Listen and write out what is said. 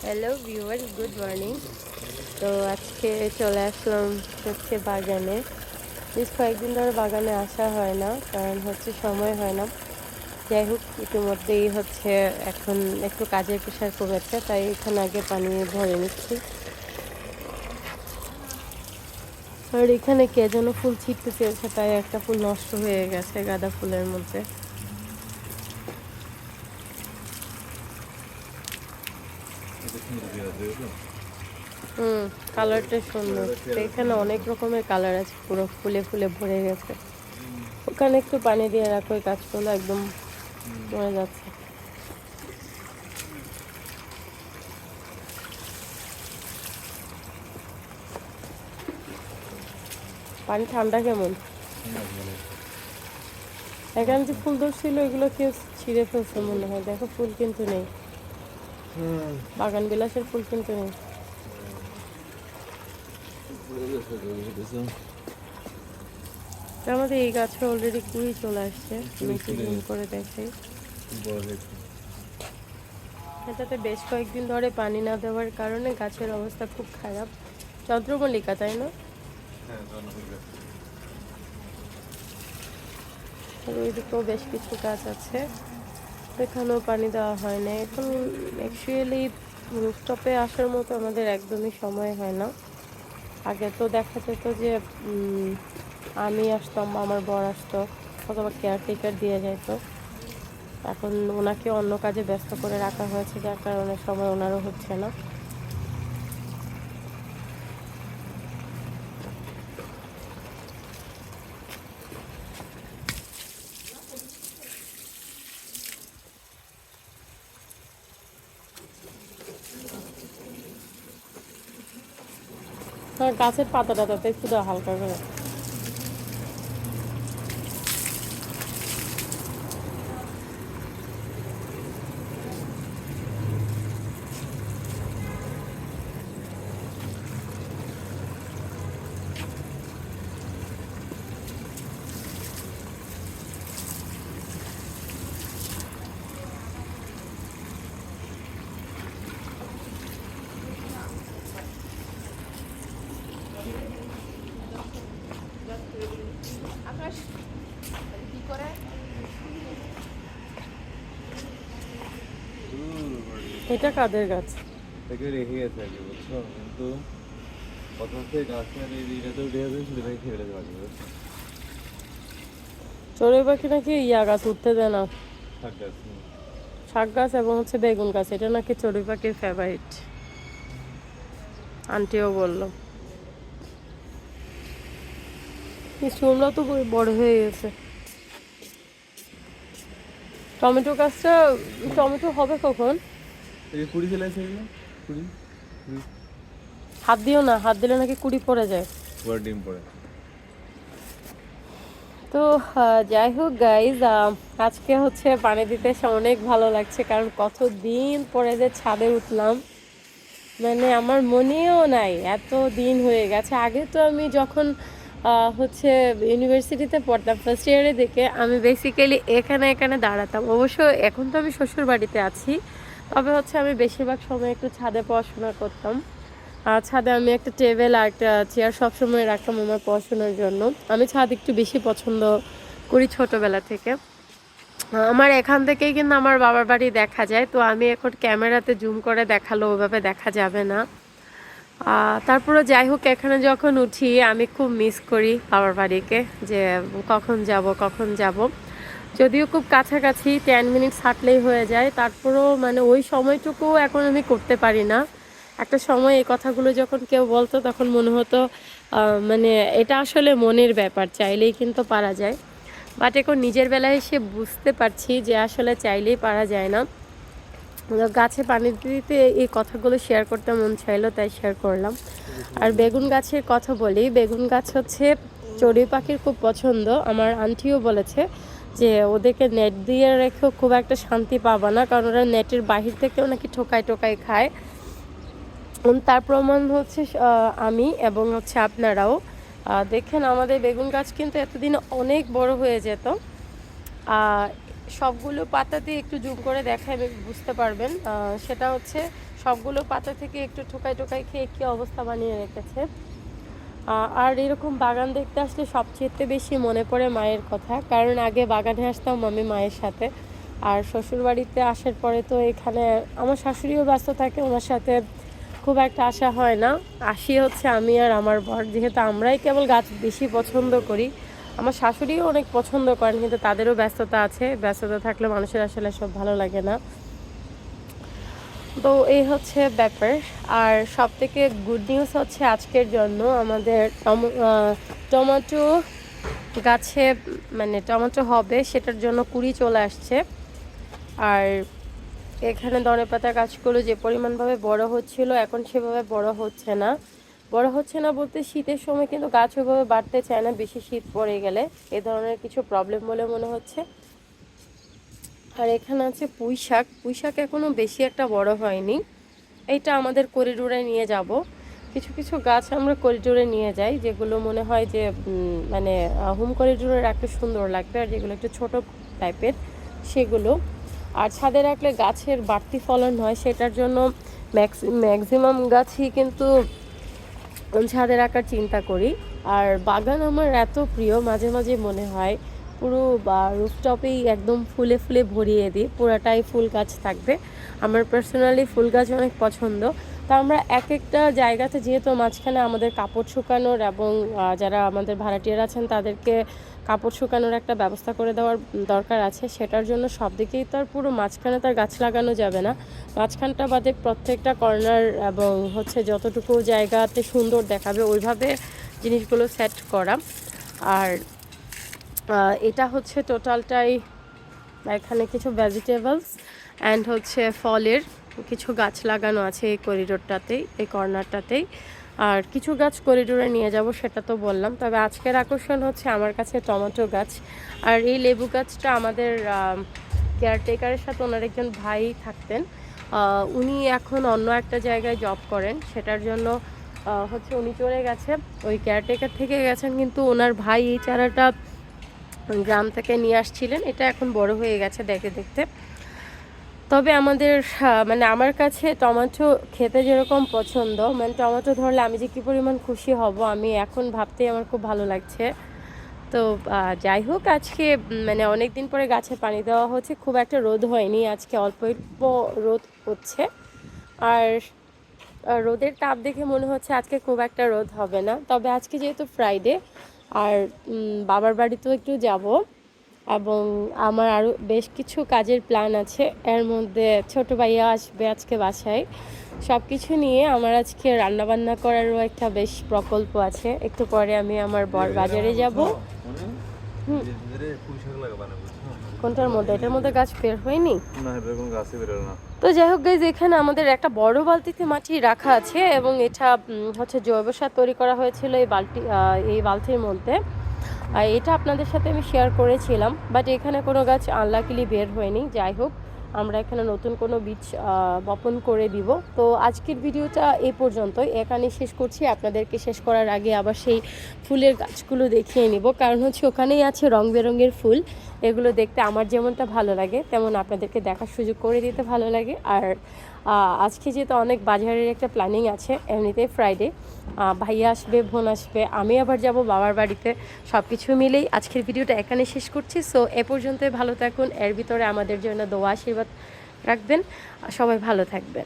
Hello viewer, good morning. তো আজকে চলে আসলাম বাগানে। বেশ কয়েকদিন ধরে বাগানে আসা হয় না, কারণ সময় হয় না। যাই হোক, ইতিমধ্যেই এখন একটু কাজের প্রেশার কমেছে, তাই এখানে আগে পানি ভরে নিচ্ছি। আর এখানে কে যেন ফুল ছিটতে চেয়েছে, তাই একটা ফুল নষ্ট হয়ে গেছে গাঁদা ফুলের মধ্যে। কালারটা সুন্দর। তো এখানে অনেক রকমের কালার আছে, পুরো ফুলে ফুলে ভরে গেছে। ওখানে একটু পানি দিয়ে রাখো, ওই গাছগুলো একদম মরে যাচ্ছে। পানি ঠান্ডা কেমন? এখানে যে ফুল ধরছিল এগুলো কেউ ছিঁড়ে ফেলছে মনে হয়। দেখো, ফুল কিন্তু নেই, বাগান বিলাসের ফুল কিন্তু নেই। আমাদের এই গাছে অলরেডি কুড়ি চলে আসছে, জুম করে দেখাই। এটাতে বেশ কয়েকদিন ধরে পানি না দেওয়ার কারণে গাছের অবস্থা খুব খারাপ। চন্দ্রমল্লিকা, তাই না? আর ওইদিকেও বেশ কিছু গাছ আছে, এখানেও পানি দেওয়া হয় না এখন। অ্যাকচুয়ালি রুফটপে আসার মতো আমাদের একদমই সময় হয় না। আগে তো দেখা যেত যে আমি আসতাম, আমার বর আসতো, অথবা কেয়ারটেকার দিয়ে যেত। এখন ওনাকে অন্য কাজে ব্যস্ত করে রাখা হয়েছে, যার কারণে সময় ওনারও হচ্ছে না। গাছের পাতাটা তাতে একটু দাও হালকা করে। এটা কাদের গাছ? তাকে রেখে গেছে আগে, বুঝছো? কিন্তু কথা হচ্ছে গাছের এই দিনটা উঠে গেছে, শুধু ভাই খেয়ে ফেলেছে বাকি। চড়ুই পাখি নাকি ইয়া গাছ উঠতে দেয় না, শাক গাছ। শাক গাছ এবং বেগুন গাছ, এটা নাকি চড়ুই পাখির ফেভারিট, আন্টিও বললো। চুলটা তো বড় হয়ে গেছে। টমেটো গাছটা, টমেটো হবে কখন? এই কুড়ি চলে আসে, কুড়ি হাত দিও না, হাত দিলে নাকি কুড়ি পড়ে যায়। পুরো ডিম পড়ে। তো যাই হোক গাইজ, আজকে পানি দিতে এসে অনেক ভালো লাগছে, কারণ কতদিন পরে যে ছাদে উঠলাম, মানে আমার মনেও নাই এত দিন হয়ে গেছে। আগে তো আমি যখন ইউনিভার্সিটিতে পড়তাম ফার্স্ট ইয়ারে দিকে, আমি বেসিক্যালি এখানে এখানে দাঁড়াতাম। অবশ্য এখন তো আমি শ্বশুর বাড়িতে আছি, তবে আমি বেশিরভাগ সময় একটু ছাদে পড়াশোনা করতাম। ছাদে আমি একটা টেবিল আর একটা চেয়ার সবসময় রাখতাম আমার পড়াশোনার জন্য। আমি ছাদ একটু বেশি পছন্দ করি ছোটোবেলা থেকে। আমার এখান থেকেই কিন্তু আমার বাবার বাড়ি দেখা যায়, তো আমি এখন ক্যামেরাতে জুম করে দেখালো ওভাবে দেখা যাবে না। তারপরে যাই হোক, এখানে যখন উঠি আমি খুব মিস করি বাবার বাড়িকে, যে কখন যাব। যদিও খুব কাছাকাছি, 10 মিনিটস হাঁটলেই হয়ে যায়, তারপরেও মানে ওই সময়টুকু এখন আমি করতে পারি না। একটা সময় এই কথাগুলো যখন কেউ বলতো, তখন মনে হতো মানে এটা আসলে মনের ব্যাপার, চাইলেই কিন্তু পারা যায়। বাট এখন নিজের বেলায় এসে বুঝতে পারছি যে আসলে চাইলেই পারা যায় না। গাছে পানি দিতে এই কথাগুলো শেয়ার করতে মন চাইলো, তাই শেয়ার করলাম। আর বেগুন গাছের কথা বলি, বেগুন গাছ চড়ুই পাখির খুব পছন্দ। আমার আন্টিও বলেছে যে ওদেরকে নেট দিয়ে রেখেও খুব একটা শান্তি পাবা না, কারণ ওরা নেটের বাহির থেকেও নাকি ঠোকাই টোকাই খায়। তার প্রমাণ আমি এবং আপনারাও দেখেন, আমাদের বেগুন গাছ কিন্তু এতদিনে অনেক বড় হয়ে যেত। সবগুলো পাতাতে একটু জুম করে দেখায় বুঝতে পারবেন। সেটা সবগুলো পাতা থেকে একটু ঠোকাই ঠোকাই খেয়ে কী অবস্থা বানিয়ে রেখেছে। আর এরকম বাগান দেখতে আসলে সবচেয়ে বেশি মনে পড়ে মায়ের কথা, কারণ আগে বাগানে আসতাম আমি মায়ের সাথে। আর শ্বশুরবাড়িতে আসার পরে তো এখানে আমার শাশুড়িও ব্যস্ত থাকে, ওনার সাথে খুব একটা আসা হয় না। আসি হচ্ছে আমি আর আমার বর, যেহেতু আমরাই কেবল গাছ বেশি পছন্দ করি। আমার শাশুড়িও অনেক পছন্দ করেন, কিন্তু তাদেরও ব্যস্ততা আছে, ব্যস্ততা থাকলে মানুষের আসলে সব ভালো লাগে না। তো এই হচ্ছে ব্যাপার। আর সব থেকে গুড নিউজ হচ্ছে আজকের জন্য আমাদের টমেটো গাছে মানে টমেটো হবে, সেটার জন্য কুড়ি চলে আসছে। আর এখানে ধনেপাতা গাছগুলো যে পরিমাণভাবে বড় হচ্ছিল এখন সেভাবে বড় হচ্ছে না। বড় হচ্ছে না বলতে শীতের সময় কিন্তু গাছ ওইভাবে বাড়তে চায় না, বেশি শীত পড়ে গেলে এ ধরনের কিছু প্রবলেম বলে মনে হচ্ছে। আর এখানে আছে পুঁই শাক। পুঁই শাক এখনও বেশি একটা বড় হয়নি, এইটা আমাদের করিডোরে নিয়ে যাব। কিছু কিছু গাছ আমরা করিডোরে নিয়ে যাই যেগুলো মনে হয় যে মানে হোম করিডোরে রাখলে সুন্দর লাগবে, আর যেগুলো একটু ছোট টাইপের সেগুলো। আর ছাদে রাখলে গাছের বাড়তি ফলন হয়, সেটার জন্য ম্যাক্সিমাম গাছই কিন্তু ছাদে রাখার চিন্তা করি। আর বাগান আমার এত প্রিয়, মাঝে মাঝে মনে হয় পুরো রুফটপেই একদম ফুলে ফুলে ভরিয়ে দিই, পুরাটাই ফুল গাছ থাকবে। আমার পার্সোনালি ফুল গাছ অনেক পছন্দ। তো আমরা এক একটা জায়গাতে, যেহেতু মাঝখানে আমাদের কাপড় শুকানোর এবং যারা আমাদের ভাড়াটিয়ারা আছেন তাদেরকে কাপড় শুকানোর একটা ব্যবস্থা করে দেওয়ার দরকার আছে, সেটার জন্য সব দিকেই তো আর পুরো মাঝখানে তার গাছ লাগানো যাবে না। মাঝখানটা বাদে প্রত্যেকটা কর্নার এবং হচ্ছে যতটুকু জায়গাতে সুন্দর দেখাবে ওইভাবে জিনিসগুলো সেট করা। আর এটা হচ্ছে টোটালটাই, এখানে কিছু ভেজিটেবলস অ্যান্ড হচ্ছে ফলের কিছু গাছ লাগানো আছে এই করিডোরটাতেই, এই কর্নারটাতেই। আর কিছু গাছ করিডোরে নিয়ে যাব সেটা তো বললাম। তবে আজকের আকর্ষণ হচ্ছে আমার কাছে টমেটো গাছ। আর এই লেবু গাছটা আমাদের কেয়ারটেকারের সাথে ওনার একজন ভাই থাকতেন, উনি এখন অন্য একটা জায়গায় জব করেন, সেটার জন্য হচ্ছে উনি চলে গেছে, ওই কেয়ারটেকার থেকে গেছেন, কিন্তু ওনার ভাই এই চারাটা গ্রাম থেকে নিয়ে আসছিলেন। এটা এখন বড় হয়ে গেছে দেখতে দেখতে। তবে আমাদের মানে আমার কাছে টমেটো খেতে যেরকম পছন্দ, মানে টমেটো ধরলে আমি যে কী পরিমাণ খুশি হব আমি এখন ভাবতেই আমার খুব ভালো লাগছে। তো যাই হোক, আজকে মানে অনেক দিন পরে গাছে পানি দেওয়া হচ্ছে, খুব একটা রোদ হয়নি আজকে, অল্প অল্প রোদ হচ্ছে। আর রোদের তাপ দেখে মনে হচ্ছে আজকে খুব একটা রোদ হবে না। তবে আজকে যেহেতু ফ্রাইডে, আর বাবার বাড়িতেও একটু যাব, এবং আমার আরও বেশ কিছু কাজের প্ল্যান আছে। এর মধ্যে ছোট ভাইয়া আসবে আজকে বাসায়, সব কিছু নিয়ে আমার আজকে রান্নাবান্না করারও একটা বেশ প্রকল্প আছে। একটু পরে আমি আমার বর বাজারে যাব। কোনটার মধ্যে? এটার মধ্যে গাছ বের হয়নি না, এরকম গাছে বের হয় না। তো যাই হোক গাইজ, এখানে আমাদের একটা বড় বালতিতে মাটি রাখা আছে, এবং এটা হচ্ছে জৈব সার তৈরি করা হয়েছিল এই বালতির মধ্যে। আর এটা আপনাদের সাথে আমি শেয়ার করেছিলাম, বাট এখানে কোনো গাছ আনলাকিলি বের হয়নি। যাই হোক, আমরা এখানে নতুন কোনো বীজ বপন করে দিব। তো আজকের ভিডিওটা এই পর্যন্তই, এখানে শেষ করছি। আপনাদেরকে শেষ করার আগে আবার সেই ফুলের গাছগুলো দেখিয়ে নিব, কারণ হচ্ছে ওখানেই আছে রং বেরঙের ফুল। এগুলো দেখতে আমার যেমনটা ভালো লাগে তেমন আপনাদেরকে দেখার সুযোগ করে দিতে ভালো লাগে। আর আজকে যেহেতু অনেক বাজারের একটা প্ল্যানিং আছে, এমনিতেই ফ্রাইডে, ভাইয়া আসবে, বোন আসবে, আমি আবার যাব বাবার বাড়িতে, সব কিছু মিলেই আজকের ভিডিওটা এখানে শেষ করছি। সো এ পর্যন্তই, ভালো থাকুন, এর ভিতরে আমাদের জন্য দোয়া আশীর্বাদ রাখবেন, সবাই ভালো থাকবেন।